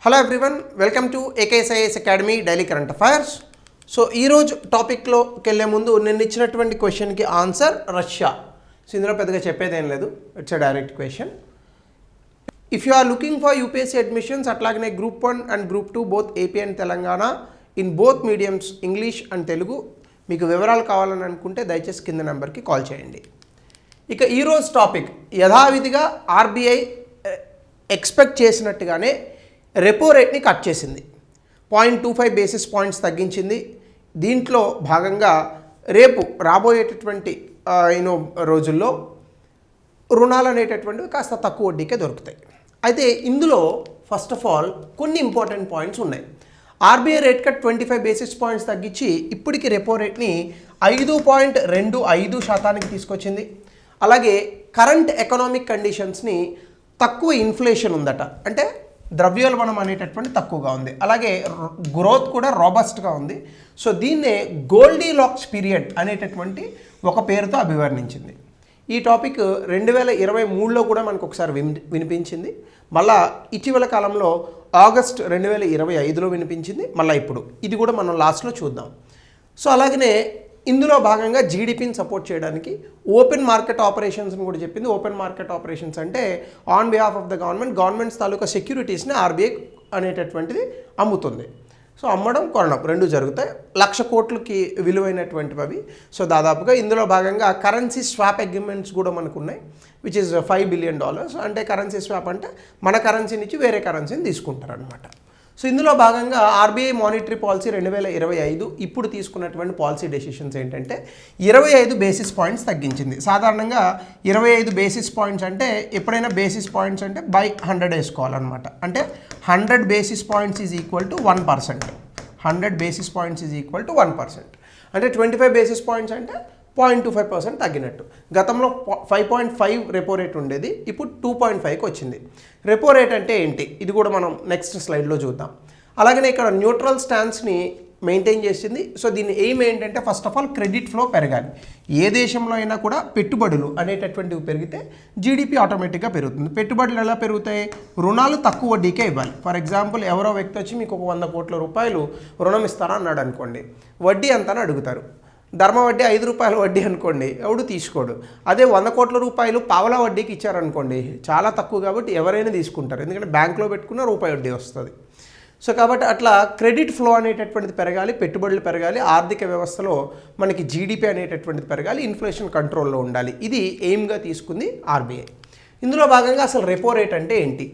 Hello everyone, welcome to ఏకేఎస్ఐఎస్ academy daily current affairs. So ఈరోజు టాపిక్లోకి వెళ్ళే ముందు నేను ఇచ్చినటువంటి క్వశ్చన్కి ఆన్సర్ రష్యా. సో ఇందులో పెద్దగా చెప్పేదేం లేదు, it's a direct question. If you are looking for UPSC admissions, అట్లాగనే group 1 and group 2 both AP and Telangana in both mediums English and Telugu, మీకు వివరాలు కావాలని అనుకుంటే దయచేసి కింద నెంబర్కి కాల్ చేయండి. ఇక ఈరోజు టాపిక్ యథావిధిగా ఆర్బీఐ ఎక్స్పెక్ట్ చేసినట్టుగానే రెపో రేట్ని కట్ చేసింది. 0.25 బేసిస్ పాయింట్స్ తగ్గించింది. దీంట్లో భాగంగా రేపు రాబోయేటటువంటి రోజుల్లో రుణాలు అనేటటువంటివి కాస్త తక్కువ వడ్డీకే దొరుకుతాయి. అయితే ఇందులో ఫస్ట్ ఆఫ్ ఆల్ కొన్ని ఇంపార్టెంట్ పాయింట్స్ ఉన్నాయి. RBI rate cut 25 basis points తగ్గించి ఇప్పటికి రెపో రేట్ని 5.25% తీసుకొచ్చింది. అలాగే కరెంట్ ఎకనామిక్ కండిషన్స్ని తక్కువ ఇన్ఫ్లేషన్ ఉందట, అంటే ద్రవ్యోల్బణం అనేటటువంటి తక్కువగా ఉంది. అలాగే గ్రోత్ కూడా రాబస్ట్గా ఉంది. సో దీన్నే గోల్డీలాక్స్ పీరియడ్ అనేటటువంటి ఒక పేరుతో అభివర్ణించింది. ఈ టాపిక్ 2023లో కూడా మనకు ఒకసారి వినిపించింది. మళ్ళా ఇటీవల కాలంలో ఆగస్ట్ 2025లో వినిపించింది. మళ్ళీ ఇప్పుడు ఇది కూడా మనం లాస్ట్లో చూద్దాం. సో అలాగనే ఇందులో భాగంగా జీడిపిని సపోర్ట్ చేయడానికి ఓపెన్ మార్కెట్ ఆపరేషన్స్ని కూడా చెప్పింది. ఓపెన్ మార్కెట్ ఆపరేషన్స్ అంటే on behalf of the government's తాలూకా సెక్యూరిటీస్ని ఆర్బీఐ అనేటటువంటిది అమ్ముతుంది. సో అమ్మడం కొనడం రెండు జరుగుతాయి. 1,00,000 కోట్లకి విలువైనటువంటివి అవి. సో దాదాపుగా ఇందులో భాగంగా కరెన్సీ స్వాప్ అగ్రిమెంట్స్ కూడా మనకు ఉన్నాయి, విచ్ ఇస్ $5 బిలియన్. అంటే కరెన్సీ స్వాప్ అంటే మన కరెన్సీ నుంచి వేరే కరెన్సీని తీసుకుంటారనమాట. సో ఇందులో భాగంగా ఆర్బీఐ మానిటరీ పాలసీ 2025 ఇప్పుడు తీసుకున్నటువంటి పాలసీ డెసిషన్స్ ఏంటంటే 25 బేసిస్ పాయింట్స్ తగ్గించింది. సాధారణంగా 25 బేసిస్ పాయింట్స్ అంటే ఎప్పుడైనా బేసిస్ పాయింట్స్ అంటే బై 100 వేసుకోవాలన్నమాట. అంటే 100 basis points is equal to 1%. 100 basis points is equal to 1%. అంటే 25 బేసిస్ పాయింట్స్ అంటే 0.25% తగ్గినట్టు. గతంలో 5.5 రెపో రేట్ ఉండేది, ఇప్పుడు 2.5కి వచ్చింది. రెపో రేట్ అంటే ఏంటి, ఇది కూడా మనం నెక్స్ట్ స్లైడ్లో చూద్దాం. అలాగనే ఇక్కడ న్యూట్రల్ స్టాన్స్ని మెయింటైన్ చేసింది. సో దీని ఎయిమ్ ఏంటంటే first of all credit flow పెరగాలి. ఏ దేశంలో అయినా కూడా పెట్టుబడులు అనేటటువంటివి పెరిగితే జీడిపి ఆటోమేటిక్గా పెరుగుతుంది. పెట్టుబడులు ఎలా పెరుగుతాయి? రుణాలు తక్కువ వడ్డీకే ఇవ్వాలి. ఫర్ ఎగ్జాంపుల్ ఎవరో వ్యక్తి వచ్చి మీకు ఒక 100 కోట్ల రూపాయలు రుణం ఇస్తారా అన్నాడు అనుకోండి, వడ్డీ ఎంత అని అడుగుతారు. ధర్మ వడ్డీ ₹5 వడ్డీ అనుకోండి, ఎవడు తీసుకోడు. అదే 100 కోట్ల రూపాయలు పావలా వడ్డీకి ఇచ్చారనుకోండి, చాలా తక్కువ కాబట్టి ఎవరైనా తీసుకుంటారు, ఎందుకంటే బ్యాంకులో పెట్టుకున్న రూపాయి వడ్డీ వస్తుంది. సో కాబట్టి అట్లా క్రెడిట్ ఫ్లో అనేటటువంటిది పెరగాలి, పెట్టుబడులు పెరగాలి, ఆర్థిక వ్యవస్థలో మనకి జీడిపి అనేటటువంటిది పెరగాలి, ఇన్ఫ్లేషన్ కంట్రోల్లో ఉండాలి. ఇది ఎయిమ్గా తీసుకుంది ఆర్బీఐ. ఇందులో భాగంగా అసలు రెపో రేట్ అంటే ఏంటి?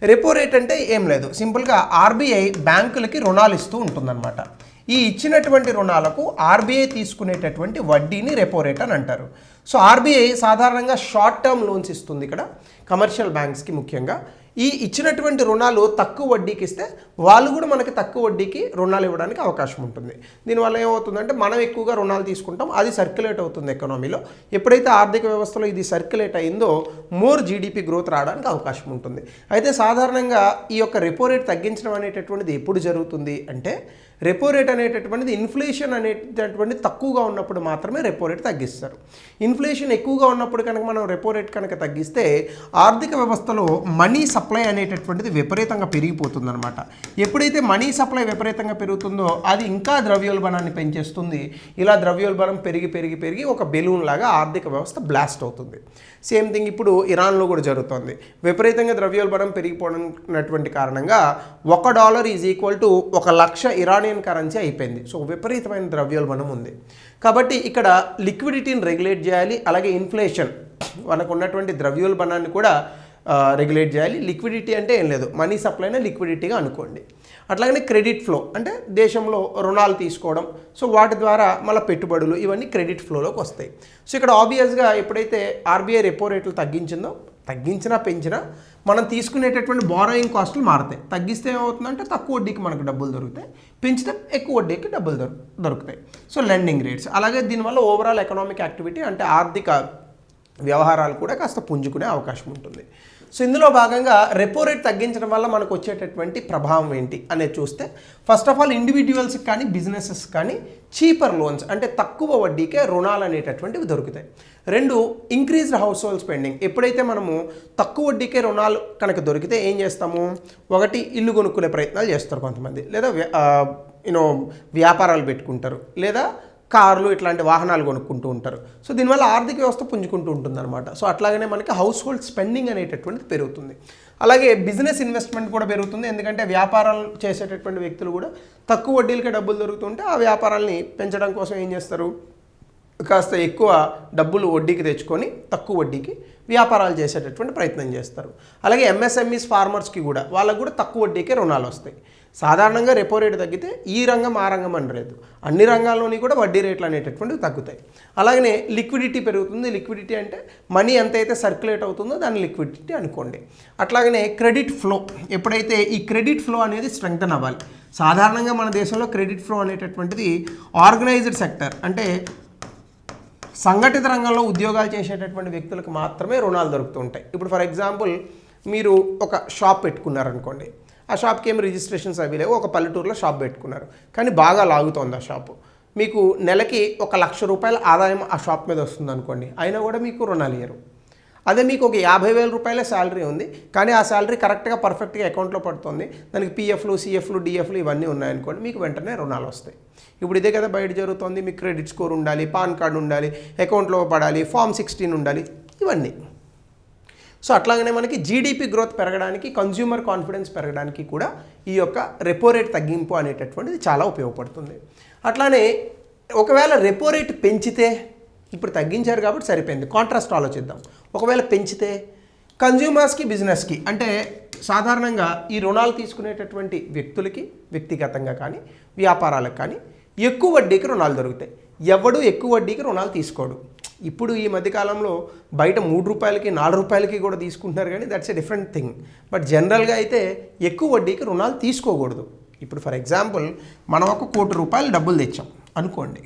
రెపో రేట్ అంటే ఏం లేదు, సింపుల్గా ఆర్బీఐ బ్యాంకులకి రుణాలు ఇస్తూ ఉంటుందన్నమాట. ఈ ఇచ్చినటువంటి రుణాలకు ఆర్బీఐ తీసుకునేటటువంటి వడ్డీని రెపో రేట్ అని అంటారు. సో ఆర్బీఐ సాధారణంగా షార్ట్ టర్మ్ లోన్స్ ఇస్తుంది ఇక్కడ కమర్షియల్ బ్యాంక్స్కి. ముఖ్యంగా ఈ ఇచ్చినటువంటి రుణాలు తక్కువ వడ్డీకి ఇస్తే వాళ్ళు కూడా మనకి తక్కువ వడ్డీకి రుణాలు ఇవ్వడానికి అవకాశం ఉంటుంది. దీనివల్ల ఏమవుతుందంటే మనం ఎక్కువగా రుణాలు తీసుకుంటాం, అది సర్క్యులేట్ అవుతుంది ఎకనామీలో. ఎప్పుడైతే ఆర్థిక వ్యవస్థలో ఇది సర్క్యులేట్ అయిందో మోర్ జీడిపి గ్రోత్ రావడానికి అవకాశం ఉంటుంది. అయితే సాధారణంగా ఈ యొక్క రెపో రేట్ తగ్గించడం అనేటటువంటిది ఎప్పుడు జరుగుతుంది అంటే, రెపో రేట్ అనేటటువంటిది ఇన్ఫ్లేషన్ అనేటటువంటిది తక్కువగా ఉన్నప్పుడు మాత్రమే రెపో రేట్ తగ్గిస్తారు. ఇన్ఫ్లేషన్ ఎక్కువగా ఉన్నప్పుడు కనుక మనం రెపో రేట్ కనుక తగ్గిస్తే ఆర్థిక వ్యవస్థలో మనీ సప్లై అనేటటువంటిది విపరీతంగా పెరిగిపోతుంది అనమాట. ఎప్పుడైతే మనీ సప్లై విపరీతంగా పెరుగుతుందో అది ఇంకా ద్రవ్యోల్బణాన్ని పెంచేస్తుంది. ఇలా ద్రవ్యోల్బణం పెరిగి పెరిగి పెరిగి ఒక బెలూన్ లాగా ఆర్థిక వ్యవస్థ బ్లాస్ట్ అవుతుంది. సేమ్ థింగ్ ఇప్పుడు ఇరాన్లో కూడా జరుగుతుంది. విపరీతంగా ద్రవ్యోల్బణం పెరిగిపోయినటువంటి కారణంగా $1 is equal to 1,00,000 Iranian currency అయిపోయింది. సో విపరీతమైన ద్రవ్యోల్బణం ఉంది. కాబట్టి ఇక్కడ లిక్విడిటీని రెగ్యులేట్ చేయాలి, అలాగే ఇన్ఫ్లేషన్ మనకు ఉన్నటువంటి ద్రవ్యోల్బణాన్ని కూడా రెగ్యులేట్ చేయాలి. లిక్విడిటీ అంటే ఏం లేదు, మనీ సప్లైనే లిక్విడిటీగా అనుకోండి. అట్లాగనే క్రెడిట్ ఫ్లో అంటే దేశంలో రుణాలు తీసుకోవడం, సో వాటి ద్వారా మళ్ళీ పెట్టుబడులు, ఇవన్నీ క్రెడిట్ ఫ్లోలోకి వస్తాయి. సో ఇక్కడ ఆబ్వియస్గా ఎప్పుడైతే ఆర్బీఐ రెపో రేట్లు తగ్గించినా పెంచినా మనం తీసుకునేటటువంటి బారోయింగ్ కాస్టులు మారుతాయి. తగ్గిస్తే ఏమవుతుందంటే తక్కువ వడ్డీకి మనకు డబ్బులు దొరుకుతాయి, పెంచితే ఎక్కువ వడ్డీకి డబ్బులు దొరుకుతాయి. సో లెండింగ్ రేట్స్, అలాగే దీనివల్ల ఓవరాల్ ఎకనామిక్ యాక్టివిటీ అంటే ఆర్థిక వ్యవహారాలు కూడా కాస్త పుంజుకునే అవకాశం ఉంటుంది. సో ఇందులో భాగంగా రెపో రేట్ తగ్గించడం వల్ల మనకు వచ్చేటటువంటి ప్రభావం ఏంటి అనేది చూస్తే ఫస్ట్ ఆఫ్ ఆల్ ఇండివిజువల్స్కి కానీ బిజినెసెస్ కానీ చీపర్ లోన్స్ అంటే తక్కువ వడ్డీకే రుణాలు అనేటటువంటివి దొరుకుతాయి. రెండు, ఇంక్రీజ్డ్ హౌస్ హోల్డ్ స్పెండింగ్. ఎప్పుడైతే మనము తక్కువ వడ్డీకే రుణాలు కనుక దొరికితే ఏం చేస్తాము, ఒకటి ఇల్లు కొనుక్కునే ప్రయత్నాలు చేస్తారు కొంతమంది, లేదా వ్యాపారాలు పెట్టుకుంటారు, లేదా కార్లు ఇట్లాంటి వాహనాలు కొనుక్కుంటూ ఉంటారు. సో దీనివల్ల ఆర్థిక వ్యవస్థ పుంజుకుంటూ ఉంటుందన్నమాట. సో అట్లాగనే మనకి హౌస్ హోల్డ్ స్పెండింగ్ అనేటటువంటిది పెరుగుతుంది. అలాగే బిజినెస్ ఇన్వెస్ట్మెంట్ కూడా పెరుగుతుంది, ఎందుకంటే వ్యాపారాలు చేసేటటువంటి వ్యక్తులు కూడా తక్కువ వడ్డీలకే డబ్బులు దొరుకుతుంటే ఆ వ్యాపారాలని పెంచడం కోసం ఏం చేస్తారు, కాస్త ఎక్కువ డబ్బులు వడ్డీకి తెచ్చుకొని తక్కువ వడ్డీకి వ్యాపారాలు చేసేటటువంటి ప్రయత్నం చేస్తారు. అలాగే ఎంఎస్ఎంఈస్ ఫార్మర్స్కి కూడా వాళ్ళకు కూడా తక్కువ వడ్డీకే రుణాలు వస్తాయి. సాధారణంగా రెపో రేటు తగ్గితే ఈ రంగం ఆ రంగం అని లేదు, అన్ని రంగాల్లోని కూడా వడ్డీ రేట్లు అనేటటువంటివి తగ్గుతాయి. అలాగనే లిక్విడిటీ పెరుగుతుంది. లిక్విడిటీ అంటే మనీ ఎంతైతే సర్క్యులేట్ అవుతుందో దాన్ని లిక్విడిటీ అనుకోండి. అట్లాగనే క్రెడిట్ ఫ్లో, ఎప్పుడైతే ఈ క్రెడిట్ ఫ్లో అనేది స్ట్రెంగ్తన్ అవ్వాలి. సాధారణంగా మన దేశంలో క్రెడిట్ ఫ్లో అనేటటువంటిది ఆర్గనైజ్డ్ సెక్టర్ అంటే సంఘటిత రంగంలో ఉద్యోగాలు చేసేటటువంటి వ్యక్తులకు మాత్రమే రుణాలు దొరుకుతూ ఉంటాయి. ఇప్పుడు ఫర్ ఎగ్జాంపుల్ మీరు ఒక షాప్ పెట్టుకున్నారనుకోండి, ఆ షాప్కి ఏం రిజిస్ట్రేషన్స్ అవి లేవు, ఒక పల్లెటూరులో షాప్ పెట్టుకున్నారు, కానీ బాగా లాగుతోంది ఆ షాపు, మీకు నెలకి 1,00,000 రూపాయల ఆదాయం ఆ షాప్ మీద వస్తుంది అనుకోండి, అయినా కూడా మీకు రుణాలు ఇయ్యరు. అదే మీకు ఒక 50,000 రూపాయల శాలరీ ఉంది, కానీ ఆ శాలరీ కరెక్ట్గా పర్ఫెక్ట్గా అకౌంట్లో పడుతుంది, దానికి పిఎఫ్లు సిఎఫ్లు డిఎఫ్లు ఇవన్నీ ఉన్నాయనుకోండి, మీకు వెంటనే రుణాలు వస్తాయి. ఇప్పుడు ఇదే కదా బయట జరుగుతుంది, మీకు క్రెడిట్ స్కోర్ ఉండాలి, పాన్ కార్డు ఉండాలి, అకౌంట్లో పడాలి, ఫామ్ 16 ఉండాలి, ఇవన్నీ. సో అట్లాగనే మనకి జీడిపి గ్రోత్ పెరగడానికి, కన్జ్యూమర్ కాన్ఫిడెన్స్ పెరగడానికి కూడా ఈ యొక్క రెపో రేట్ తగ్గింపు అనేటటువంటిది చాలా ఉపయోగపడుతుంది. అట్లానే ఒకవేళ రెపో రేట్ పెంచితే, ఇప్పుడు తగ్గించారు కాబట్టి సరిపోయింది, కాంట్రాస్ట్ ఆలోచిద్దాం. ఒకవేళ పెంచితే కన్జ్యూమర్స్కి బిజినెస్కి అంటే సాధారణంగా ఈ రుణాలు తీసుకునేటటువంటి వ్యక్తులకి వ్యక్తిగతంగా కానీ వ్యాపారాలకు కానీ ఎక్కువ వడ్డీకి రుణాలు దొరుకుతాయి. ఎవడు ఎక్కువ వడ్డీకి రుణాలు తీసుకోడు. ఇప్పుడు ఈ మధ్యకాలంలో బయట 3 రూపాయలకి 4 రూపాయలకి కూడా తీసుకుంటున్నారు, కానీ that's a different thing. But జనరల్గా అయితే ఎక్కువ వడ్డీకి రుణాలు తీసుకోకూడదు. ఇప్పుడు ఫర్ ఎగ్జాంపుల్ మనం ఒక 1 కోటి రూపాయలు డబ్బులు తెచ్చాం అనుకోండి,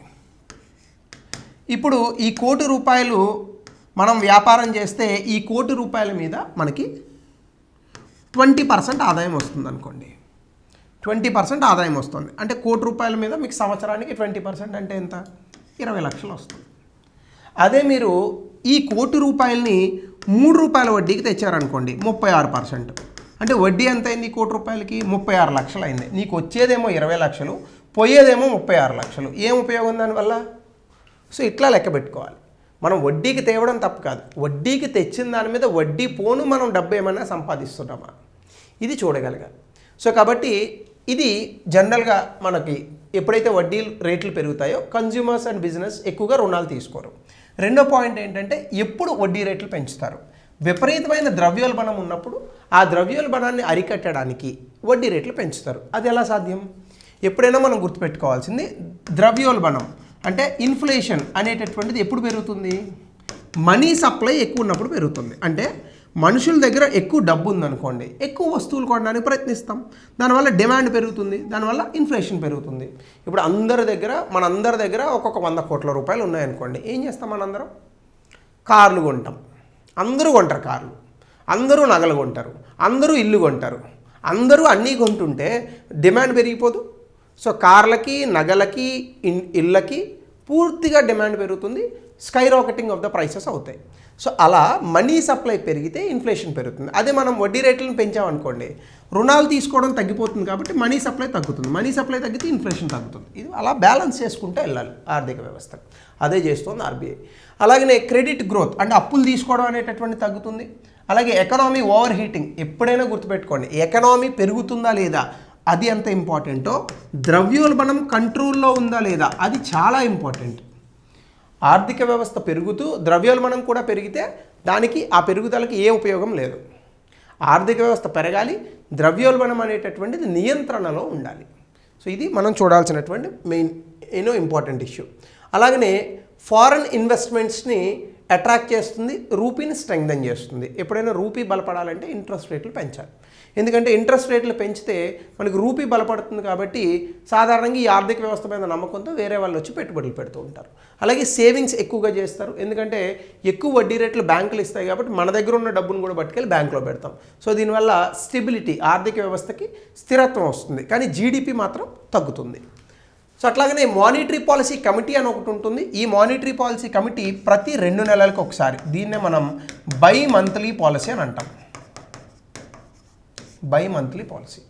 ఇప్పుడు ఈ 1 కోటి రూపాయలు మనం వ్యాపారం చేస్తే ఈ 1 కోటి రూపాయల మీద మనకి 20% ఆదాయం వస్తుంది అనుకోండి. 20% ఆదాయం వస్తుంది అంటే 1 కోటి రూపాయల మీద మీకు సంవత్సరానికి 20% అంటే ఎంత, 20 లక్షలు వస్తుంది. అదే మీరు ఈ 1 కోటి రూపాయలని 3 రూపాయల వడ్డీకి తెచ్చారనుకోండి, 36%. అంటే వడ్డీ ఎంత అయింది 1 కోటి రూపాయలకి, 36 లక్షలు అయింది. నీకు వచ్చేదేమో 20 లక్షలు, పోయేదేమో 36 లక్షలు. ఏం ఉపయోగం దానివల్ల? సో ఇట్లా లెక్క పెట్టుకోవాలి. మనం వడ్డీకి తేవడం తప్పు కాదు, వడ్డీకి తెచ్చిన దాని మీద వడ్డీ పోను మనం డబ్బు ఏమైనా సంపాదిస్తున్నామా, ఇది చూడగలగాలి. సో కాబట్టి ఇది జనరల్గా మనకి ఎప్పుడైతే వడ్డీ రేట్లు పెరుగుతాయో కన్జ్యూమర్స్ అండ్ బిజినెస్ ఎక్కువగా రుణాలు తీసుకోరు. రెండో పాయింట్ ఏంటంటే ఎప్పుడు వడ్డీ రేట్లు పెంచుతారు. విపరీతమైన ద్రవ్యోల్బణం ఉన్నప్పుడు ఆ ద్రవ్యోల్బణాన్ని అరికట్టడానికి వడ్డీ రేట్లు పెంచుతారు. అది ఎలా సాధ్యం? ఎప్పుడైనా మనం గుర్తుపెట్టుకోవాల్సింది, ద్రవ్యోల్బణం అంటే ఇన్ఫ్లేషన్ అనేటటువంటిది ఎప్పుడు పెరుగుతుంది, మనీ సప్లై ఎక్కువ ఉన్నప్పుడు పెరుగుతుంది. అంటే మనుషుల దగ్గర ఎక్కువ డబ్బు ఉందనుకోండి, ఎక్కువ వస్తువులు కొనడానికి ప్రయత్నిస్తాం, దానివల్ల డిమాండ్ పెరుగుతుంది, దానివల్ల ఇన్ఫ్లేషన్ పెరుగుతుంది. ఇప్పుడు మనందరి దగ్గర ఒక్కొక్క 100 కోట్ల రూపాయలు ఉన్నాయనుకోండి, ఏం చేస్తాం మనందరం? కార్లు కొంటాం, అందరూ కొంటారు కార్లు, అందరూ నగలు కొంటారు, అందరూ ఇల్లు కొంటారు, అందరూ అన్నీ కొంటుంటే డిమాండ్ పెరిగిపోదు. సో కార్లకి, నగలకి, ఇళ్ళకి పూర్తిగా డిమాండ్ పెరుగుతుంది, sky rocketing of the prices అవుతాయి. సో అలా మనీ సప్లై పెరిగితే ఇన్ఫ్లేషన్ పెరుగుతుంది. అదే మనం వడ్డీ రేట్లను పెంచామనుకోండి, రుణాలు తీసుకోవడం తగ్గిపోతుంది కాబట్టి మనీ సప్లై తగ్గుతుంది, మనీ సప్లై తగ్గితే ఇన్ఫ్లేషన్ తగ్గుతుంది. ఇది అలా బ్యాలెన్స్ చేసుకుంటూ వెళ్ళాలి ఆర్థిక వ్యవస్థ. అదే చేస్తుంది ఆర్బీఐ. అలాగనే క్రెడిట్ గ్రోత్ అంటే అప్పులు తీసుకోవడం అనేటటువంటి తగ్గుతుంది. అలాగే ఎకనామీ ఓవర్ హీటింగ్, ఎప్పుడైనా గుర్తుపెట్టుకోండి, ఎకనామీ పెరుగుతుందా లేదా అది ఎంత ఇంపార్టెంటో ద్రవ్యోల్బణం కంట్రోల్లో ఉందా లేదా అది చాలా ఇంపార్టెంట్. ఆర్థిక వ్యవస్థ పెరుగుతూ ద్రవ్యోల్బణం కూడా పెరిగితే దానికి ఆ పెరుగుదలకి ఏ ఉపయోగం లేదు. ఆర్థిక వ్యవస్థ పెరగాలి, ద్రవ్యోల్బణం అనేటటువంటిది నియంత్రణలో ఉండాలి. సో ఇది మనం చూడాల్సినటువంటి మెయిన్ ఇంపార్టెంట్ ఇష్యూ. అలాగనే ఫారెన్ ఇన్వెస్ట్మెంట్స్ని అట్రాక్ట్ చేస్తుంది, రూపీని స్ట్రెంగ్థెన్ చేస్తుంది. ఎప్పుడైనా రూపీ బలపడాలంటే ఇంట్రెస్ట్ రేట్లు పెంచాలి. ఎందుకంటే ఇంట్రెస్ట్ రేట్లు పెంచితే మనకి రూపీ బలపడుతుంది కాబట్టి సాధారణంగా ఈ ఆర్థిక వ్యవస్థ మీద నమ్మకంతో వేరే వాళ్ళు వచ్చి పెట్టుబడులు పెడుతూ ఉంటారు. అలాగే సేవింగ్స్ ఎక్కువగా చేస్తారు, ఎందుకంటే ఎక్కువ వడ్డీ రేట్లు బ్యాంకులు ఇస్తాయి కాబట్టి మన దగ్గర ఉన్న డబ్బును కూడా పట్టుకెళ్ళి బ్యాంకులో పెడతాం. సో దీనివల్ల స్టెబిలిటీ, ఆర్థిక వ్యవస్థకి స్థిరత్వం వస్తుంది, కానీ జీడిపి మాత్రం తగ్గుతుంది. సో అట్లాగనే మానిటరీ పాలసీ కమిటీ అని ఒకటి ఉంటుంది. ఈ మానిటరీ పాలసీ కమిటీ ప్రతి 2 నెలలకు ఒకసారి, దీన్నే మనం బై మంత్లీ పాలసీ అని అంటాం. By monthly policy.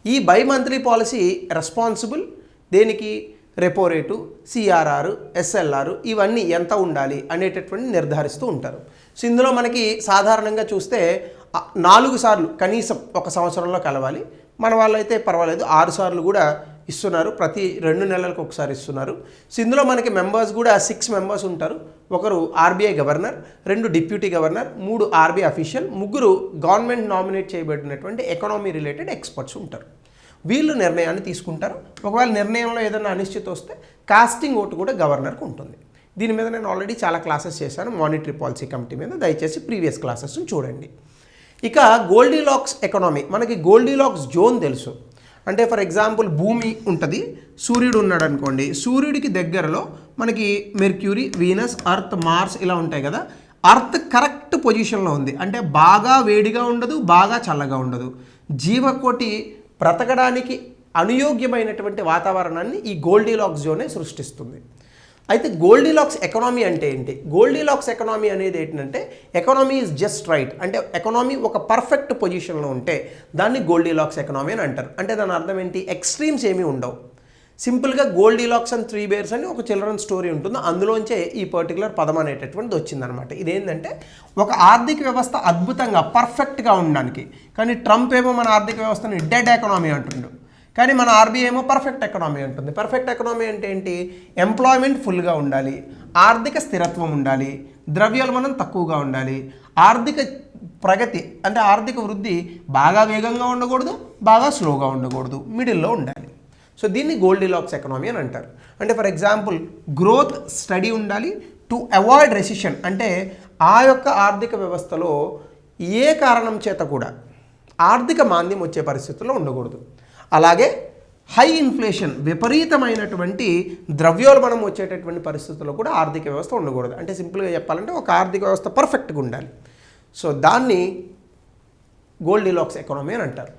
ఈ బై మంత్లీ పాలసీ రెస్పాన్సిబుల్ దేనికి? రెపో రేటు, సిఆర్ఆర్, ఎస్ఎల్ఆర్ ఇవన్నీ ఎంత ఉండాలి అనేటటువంటి నిర్ధారిస్తూ ఉంటారు. సో ఇందులో మనకి సాధారణంగా చూస్తే 4 సార్లు కనీసం ఒక సంవత్సరంలో కలవాలి. మన వాళ్ళైతే పర్వాలేదు 6 సార్లు కూడా ఇస్తున్నారు, ప్రతి 2 నెలలకు ఒకసారి ఇస్తున్నారు. సో ఇందులో మనకి మెంబర్స్ కూడా 6 మెంబర్స్ ఉంటారు. ఒకరు RBI governor, 2 deputy governor, 3 RBI official, 3 government nominate చేయబడినటువంటి ఎకనామీ రిలేటెడ్ ఎక్స్పర్ట్స్ ఉంటారు. వీళ్ళు నిర్ణయాన్ని తీసుకుంటారు. ఒకవేళ నిర్ణయంలో ఏదైనా అనిశ్చితి వస్తే కాస్టింగ్ ఓటు కూడా గవర్నర్కి ఉంటుంది. దీని మీద నేను ఆల్రెడీ చాలా క్లాసెస్ చేశాను మానిటరీ పాలసీ కమిటీ మీద, దయచేసి ప్రీవియస్ క్లాసెస్ని చూడండి. ఇక గోల్డీలాక్స్ ఎకనామీ, మనకి గోల్డీలాక్స్ జోన్ తెలుసు. అంటే ఫర్ ఎగ్జాంపుల్ భూమి ఉంటుంది, సూర్యుడు ఉన్నాడు అనుకోండి, సూర్యుడికి దగ్గరలో మనకి మెర్క్యూరీ, వీనస్, అర్త్, మార్స్ ఇలా ఉంటాయి కదా. అర్త్ కరెక్ట్ పొజిషన్లో ఉంది, అంటే బాగా వేడిగా ఉండదు, బాగా చల్లగా ఉండదు. జీవకోటి బ్రతకడానికి అనుయోగ్యమైనటువంటి వాతావరణాన్ని ఈ గోల్డీలాక్స్ జోనే సృష్టిస్తుంది. అయితే గోల్డీలాక్స్ ఎకనామీ అంటే ఏంటి? గోల్డీలాక్స్ ఎకనామీ అనేది ఏంటంటే ఎకనామీ ఈజ్ జస్ట్ రైట్, అంటే ఎకనామీ ఒక పర్ఫెక్ట్ పొజిషన్లో ఉంటే దాన్ని గోల్డీలాక్స్ ఎకనామీ అని అంటారు. అంటే దాని అర్థం ఏంటి? ఎక్స్ట్రీమ్స్ ఏమీ ఉండవు. సింపుల్గా గోల్డీలాక్స్ అండ్ 3 బేర్స్ అని ఒక చిల్డ్రన్ స్టోరీ ఉంటుంది, అందులోంచే ఈ పర్టికులర్ పదం అనేటటువంటిది వచ్చిందనమాట. ఇదేంటంటే ఒక ఆర్థిక వ్యవస్థ అద్భుతంగా పర్ఫెక్ట్గా ఉండడానికి, కానీ ట్రంప్ ఏమో మన ఆర్థిక వ్యవస్థని డెడ్ ఎకనామీ అంటుండు, కానీ మన ఆర్బీఐ ఏమో పర్ఫెక్ట్ ఎకనామీ ఉంటుంది. పర్ఫెక్ట్ ఎకనామీ అంటే ఏంటి? ఎంప్లాయ్మెంట్ ఫుల్గా ఉండాలి, ఆర్థిక స్థిరత్వం ఉండాలి, ద్రవ్యోల్బణం తక్కువగా ఉండాలి, ఆర్థిక ప్రగతి అంటే ఆర్థిక వృద్ధి బాగా వేగంగా ఉండకూడదు, బాగా స్లోగా ఉండకూడదు, మిడిల్లో ఉండాలి. సో దీన్ని గోల్డీలాక్స్ ఎకనామీ అని అంటారు. అంటే ఫర్ ఎగ్జాంపుల్ గ్రోత్ స్టడీ ఉండాలి టు అవాయిడ్ రెసిషన్, అంటే ఆ యొక్క ఆర్థిక వ్యవస్థలో ఏ కారణం చేత కూడా ఆర్థిక మాంద్యం వచ్చే పరిస్థితుల్లో ఉండకూడదు. అలాగే హై ఇన్ఫ్లేషన్, విపరీతమైనటువంటి ద్రవ్యోల్బణం వచ్చేటటువంటి పరిస్థితుల్లో కూడా ఆర్థిక వ్యవస్థ ఉండకూడదు. అంటే సింపుల్గా చెప్పాలంటే ఒక ఆర్థిక వ్యవస్థ పర్ఫెక్ట్గా ఉండాలి. సో దాన్ని గోల్డీలాక్స్ ఎకనామీ అని అంటారు.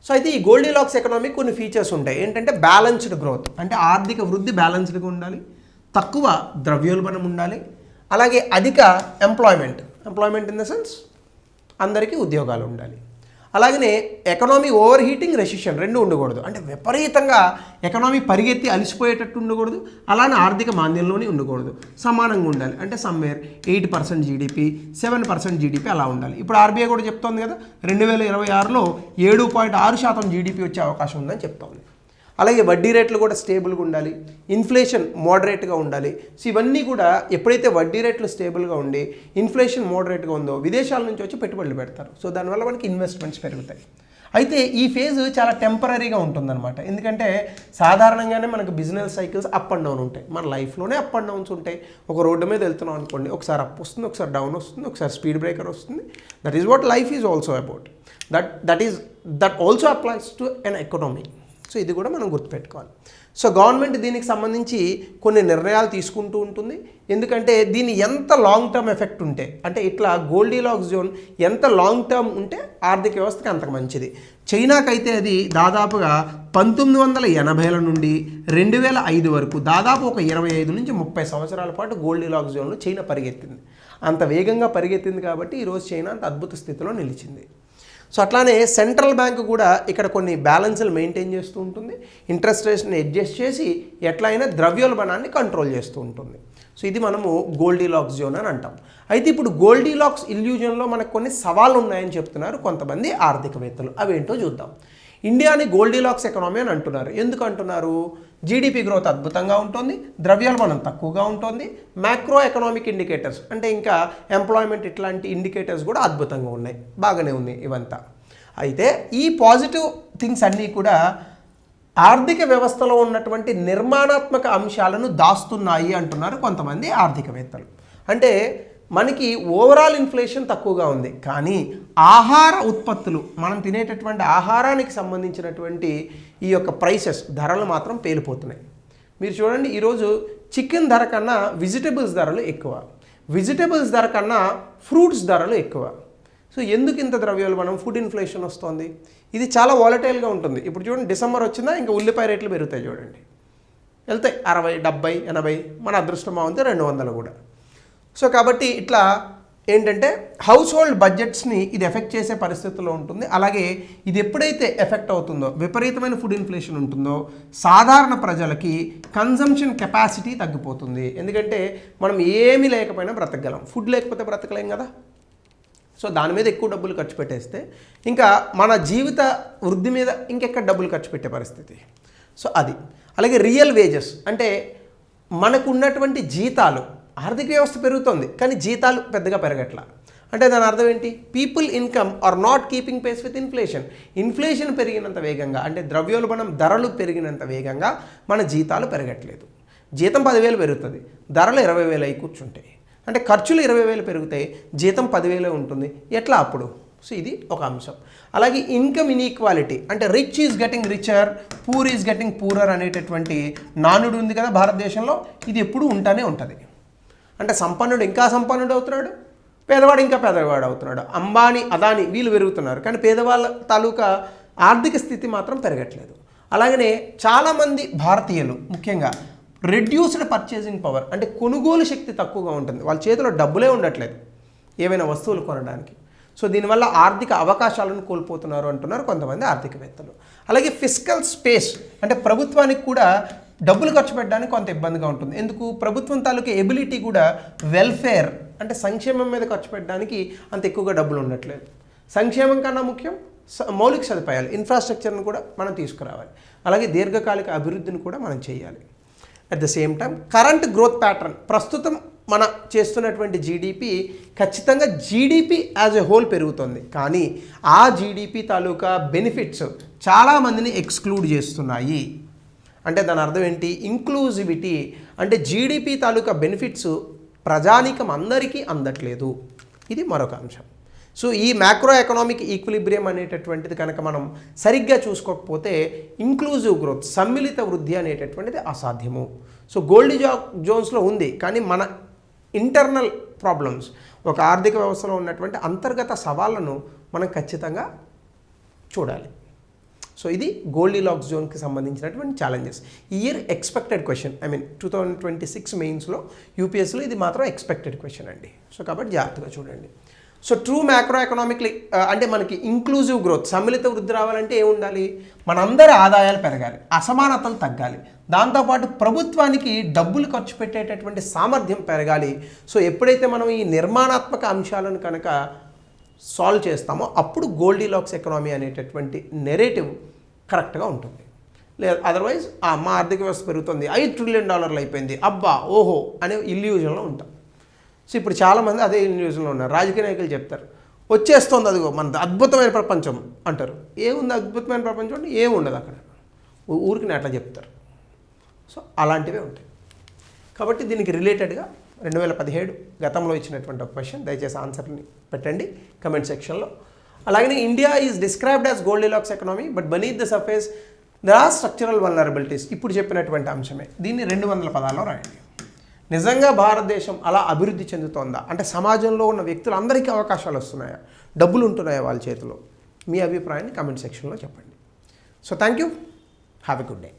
సో అయితే ఈ గోల్డీలాక్స్ ఎకనామీ కొన్ని ఫీచర్స్ ఉంటాయి. ఏంటంటే బ్యాలెన్స్డ్ గ్రోత్, అంటే ఆర్థిక వృద్ధి బ్యాలెన్స్డ్గా ఉండాలి, తక్కువ ద్రవ్యోల్బణం ఉండాలి, అలాగే అధిక ఎంప్లాయ్మెంట్ ఇన్ ద సెన్స్ అందరికీ ఉద్యోగాలు ఉండాలి. అలాగనే ఎకనామీ ఓవర్ హీటింగ్, రెసిషన్ రెండు ఉండకూడదు, అంటే విపరీతంగా ఎకనామీ పరిగెత్తి అలిసిపోయేటట్టు ఉండకూడదు, అలానే ఆర్థిక మాంద్యంలోనే ఉండకూడదు, సమానంగా ఉండాలి. అంటే సమ్వేర్ 8% జీడిపి, 7% జీడిపి అలా ఉండాలి. ఇప్పుడు ఆర్బీఐ కూడా చెప్తోంది కదా 2026లో 7.6% జీడిపి వచ్చే అవకాశం ఉందని చెప్తోంది. అలాగే వడ్డీ రేట్లు కూడా స్టేబుల్గా ఉండాలి, ఇన్ఫ్లేషన్ మోడరేట్గా ఉండాలి. సో ఇవన్నీ కూడా ఎప్పుడైతే వడ్డీ రేట్లు స్టేబుల్గా ఉండి ఇన్ఫ్లేషన్ మోడరేట్గా ఉందో విదేశాల నుంచి వచ్చి పెట్టుబడులు పెడతారు. సో దానివల్ల మనకి ఇన్వెస్ట్మెంట్స్ పెరుగుతాయి. అయితే ఈ ఫేజ్ చాలా టెంపరీగా ఉంటుందన్నమాట. ఎందుకంటే సాధారణంగానే మనకు business cycles up and down ఉంటాయి, మన లైఫ్లోనే అప్ అండ్ డౌన్స్ ఉంటాయి. ఒక రోడ్డు మీద వెళ్తున్నాం అనుకోండి, ఒకసారి అప్ వస్తుంది, ఒకసారి డౌన్ వస్తుంది, ఒకసారి స్పీడ్ బ్రేకర్ వస్తుంది. That is what life is also about. That also applies to an economy. So ఇది కూడా మనం గుర్తుపెట్టుకోవాలి. సో గవర్నమెంట్ దీనికి సంబంధించి కొన్ని నిర్ణయాలు తీసుకుంటూ ఉంటుంది. ఎందుకంటే దీని ఎంత లాంగ్ టర్మ్ ఎఫెక్ట్ ఉంటే, అంటే ఇట్లా గోల్డీలాక్స్ జోన్ ఎంత లాంగ్ టర్మ్ ఉంటే ఆర్థిక వ్యవస్థకి అంతకు మంచిది. చైనాకైతే అది దాదాపుగా 1980ల నుండి 2005 వరకు దాదాపు ఒక 25 నుంచి 30 సంవత్సరాల పాటు గోల్డీలాక్స్ జోన్లో చైనా పరిగెత్తింది. అంత వేగంగా పరిగెత్తింది కాబట్టి ఈరోజు చైనా అంత అద్భుత స్థితిలో నిలిచింది. సో అట్లానే సెంట్రల్ బ్యాంక్ కూడా ఇక్కడ కొన్ని బ్యాలెన్స్లు మెయింటైన్ చేస్తూ ఉంటుంది, ఇంట్రెస్ట్ రేట్స్ని అడ్జస్ట్ చేసి ఎట్లయినా ద్రవ్యోల్బణాన్ని కంట్రోల్ చేస్తూ ఉంటుంది. సో ఇది మనము గోల్డీలాక్స్ జోన్ అని అంటాం. అయితే ఇప్పుడు గోల్డీలాక్స్ ఇల్యూజన్లో మనకు కొన్ని సవాళ్ళు ఉన్నాయని చెప్తున్నారు కొంతమంది ఆర్థికవేత్తలు. అవేంటో చూద్దాం. ఇండియాని గోల్డీలాక్స్ ఎకనామీ అని అంటున్నారు. ఎందుకు అంటున్నారు? జీడిపి గ్రోత్ అద్భుతంగా ఉంటుంది, ద్రవ్యోల్బణం తక్కువగా ఉంటుంది, మ్యాక్రో ఎకనామిక్ ఇండికేటర్స్ అంటే ఇంకా ఎంప్లాయ్మెంట్ ఇట్లాంటి ఇండికేటర్స్ కూడా అద్భుతంగా ఉన్నాయి, బాగానే ఉన్నాయి ఇవంతా. అయితే ఈ పాజిటివ్ థింగ్స్ అన్నీ కూడా ఆర్థిక వ్యవస్థలో ఉన్నటువంటి నిర్మాణాత్మక అంశాలను దాస్తున్నాయి అంటున్నారు కొంతమంది ఆర్థికవేత్తలు. అంటే మనకి ఓవరాల్ ఇన్ఫ్లేషన్ తక్కువగా ఉంది, కానీ ఆహార ఉత్పత్తులు మనం తినేటటువంటి ఆహారానికి సంబంధించినటువంటి ఈ యొక్క ప్రైసెస్ ధరలు మాత్రం పేలిపోతున్నాయి. మీరు చూడండి, ఈరోజు చికెన్ ధర కన్నా వెజిటబుల్స్ ధరలు ఎక్కువ, వెజిటబుల్స్ ధర కన్నా ఫ్రూట్స్ ధరలు ఎక్కువ. సో ఎందుకు ఇంత ద్రవ్యోల్బణం, ఫుడ్ ఇన్ఫ్లేషన్ వస్తుంది? ఇది చాలా వాలటైల్గా ఉంటుంది. ఇప్పుడు చూడండి, డిసెంబర్ వచ్చిందా ఇంకా ఉల్లిపాయ రేట్లు పెరుగుతాయి చూడండి, వెళ్తాయి 60, 70, 80, మన అదృష్టం బాగుంటే 200 కూడా. సో కాబట్టి ఇట్లా ఏంటంటే హౌస్ హోల్డ్ బడ్జెట్స్ని ఇది ఎఫెక్ట్ చేసే పరిస్థితుల్లో ఉంటుంది. అలాగే ఇది ఎప్పుడైతే ఎఫెక్ట్ అవుతుందో, విపరీతమైన ఫుడ్ ఇన్ఫ్లేషన్ ఉంటుందో, సాధారణ ప్రజలకి కన్జంప్షన్ కెపాసిటీ తగ్గిపోతుంది. ఎందుకంటే మనం ఏమీ లేకపోయినా బ్రతకగలం, ఫుడ్ లేకపోతే బ్రతకలేం కదా. సో దాని మీద ఎక్కువ డబ్బులు ఖర్చు పెట్టేస్తే ఇంకా మన జీవిత వృద్ధి మీద ఇంకెక్కడ డబ్బులు ఖర్చు పెట్టే పరిస్థితి. సో అది. అలాగే రియల్ వేజెస్ అంటే మనకు ఉన్నటువంటి జీతాలు, ఆర్థిక వ్యవస్థ పెరుగుతుంది కానీ జీతాలు పెద్దగా పెరగట్లా. అంటే దాని అర్థం ఏంటి? People income are not keeping pace with inflation. Inflation పెరిగినంత వేగంగా, అంటే ద్రవ్యోల్బణం ధరలు పెరిగినంత వేగంగా మన జీతాలు పెరగట్లేదు. జీతం 10,000 పెరుగుతుంది, ధరలు 20,000 అయి కూర్చుంటాయి. అంటే ఖర్చులు 20,000 పెరుగుతాయి, జీతం 10,000 ఉంటుంది. ఎట్లా అప్పుడు? సో ఇది ఒక అంశం. అలాగే ఇన్కమ్ ఇన్ఈక్వాలిటీ, అంటే rich is getting richer, poor is getting poorer అనేటటువంటి నానుడు ఉంది కదా భారతదేశంలో. ఇది ఎప్పుడు ఉంటానే ఉంటుంది. అంటే సంపన్నుడు ఇంకా సంపన్నుడు అవుతున్నాడు, పేదవాడు ఇంకా పేదవాడు అవుతున్నాడు. అంబానీ, అదానీ వీళ్ళు పెరుగుతున్నారు, కానీ పేదవాళ్ళ తాలూకా ఆర్థిక స్థితి మాత్రం పెరగట్లేదు. అలాగనే చాలామంది భారతీయులు ముఖ్యంగా రెడ్యూస్డ్ పర్చేసింగ్ పవర్, అంటే కొనుగోలు శక్తి తక్కువగా ఉంటుంది. వాళ్ళ చేతిలో డబ్బులే ఉండట్లేదు ఏవైనా వస్తువులు కొనడానికి. సో దీనివల్ల ఆర్థిక అవకాశాలను కోల్పోతున్నారు అంటున్నారు కొంతమంది ఆర్థికవేత్తలు. అలాగే ఫిస్కల్ స్పేస్, అంటే ప్రభుత్వానికి కూడా డబ్బులు ఖర్చు పెట్టడానికి కొంత ఇబ్బందిగా ఉంటుంది. ఎందుకు? ప్రభుత్వం తాలూకు ఎబిలిటీ కూడా వెల్ఫేర్, అంటే సంక్షేమం మీద ఖర్చు పెట్టడానికి అంత ఎక్కువగా డబ్బులు ఉండట్లేదు. సంక్షేమం కన్నా ముఖ్యం మౌలిక సదుపాయాలు, ఇన్ఫ్రాస్ట్రక్చర్ను కూడా మనం తీసుకురావాలి. అలాగే దీర్ఘకాలిక అభివృద్ధిని కూడా మనం చేయాలి. At the same time current growth pattern, ప్రస్తుతం మన చేస్తున్నటువంటి జీడిపి ఖచ్చితంగా జీడిపి యాజ్ ఎ హోల్ పెరుగుతుంది, కానీ ఆ జీడిపి తాలూకా బెనిఫిట్స్ చాలామందిని ఎక్స్క్లూడ్ చేస్తున్నాయి. అంటే దాని అర్థం ఏంటి? ఇంక్లూజివిటీ, అంటే జీడిపి తాలూకా బెనిఫిట్స్ ప్రజానీకం అందరికీ అందట్లేదు. ఇది మరొక అంశం. సో ఈ మ్యాక్రో ఎకనామిక్ ఈక్విలిబ్రియం అనేటటువంటిది కనుక మనం సరిగ్గా చూసుకోకపోతే ఇంక్లూజివ్ గ్రోత్, సమ్మిళిత వృద్ధి అనేటటువంటిది అసాధ్యము. సో గోల్డీ జోన్స్లో ఉంది, కానీ మన ఇంటర్నల్ ప్రాబ్లమ్స్, ఒక ఆర్థిక వ్యవస్థలో ఉన్నటువంటి అంతర్గత సవాళ్ళను మనం ఖచ్చితంగా చూడాలి. సో ఇది గోల్డీలాక్స్ జోన్కి సంబంధించినటువంటి ఛాలెంజెస్. ఈ ఇయర్ ఎక్స్పెక్టెడ్ క్వశ్చన్, 2026 మెయిన్స్లో యూపీఎస్లో ఇది మాత్రం ఎక్స్పెక్టెడ్ క్వశ్చన్ అండి. సో కాబట్టి జాగ్రత్తగా చూడండి. సో ట్రూ మ్యాక్రో ఎకనామిక్లీ అంటే మనకి ఇంక్లూజివ్ గ్రోత్, సమ్మిళిత వృద్ధి రావాలంటే ఏముండాలి? మనందరి ఆదాయాలు పెరగాలి, అసమానతలు తగ్గాలి, దాంతోపాటు ప్రభుత్వానికి డబ్బులు ఖర్చు పెట్టేటటువంటి సామర్థ్యం పెరగాలి. సో ఎప్పుడైతే మనం ఈ నిర్మాణాత్మక అంశాలను కనుక సాల్వ్ చేస్తామో అప్పుడు గోల్డీలాక్స్ ఎకనామీ అనేటటువంటి నెరేటివ్ కరెక్ట్గా ఉంటుంది. లేదు అదర్వైజ్ మా ఆర్థిక వ్యవస్థ పెరుగుతుంది, $5 ట్రిలియన్ అయిపోయింది, అబ్బా ఓహో అనే ఇల్యూజన్లో ఉంటాం. సో ఇప్పుడు చాలామంది అదే ఇల్యూజన్లో ఉన్నారు. రాజకీయ నాయకులు చెప్తారు వచ్చేస్తుంది అదిగో మన అద్భుతమైన ప్రపంచం అంటారు. ఏముంది అద్భుతమైన ప్రపంచం అంటే ఏముండదు అక్కడ, ఊరికి అట్లా చెప్తారు. సో అలాంటివే ఉంటాయి. కాబట్టి దీనికి రిలేటెడ్గా 2017 గతంలో ఇచ్చినటువంటి ఒక క్వశ్చన్, దయచేసి ఆన్సర్ని పెట్టండి కమెంట్ సెక్షన్లో. అలాగే India is described as Goldilocks economy but beneath the surface there are structural vulnerabilities. ఇప్పుడు చెప్పినటువంటి అంశమే, దీన్ని 200 పదాల్లో రాయండి. నిజంగా భారతదేశం అలా అభివృద్ధి చెందుతోందా? అంటే సమాజంలో ఉన్న వ్యక్తులందరికీ అవకాశాలు వస్తున్నాయా, డబ్బులు ఉంటున్నాయా వాళ్ళ చేతిలో? మీ అభిప్రాయాన్ని కమెంట్ సెక్షన్లో చెప్పండి. So thank you, have a good day.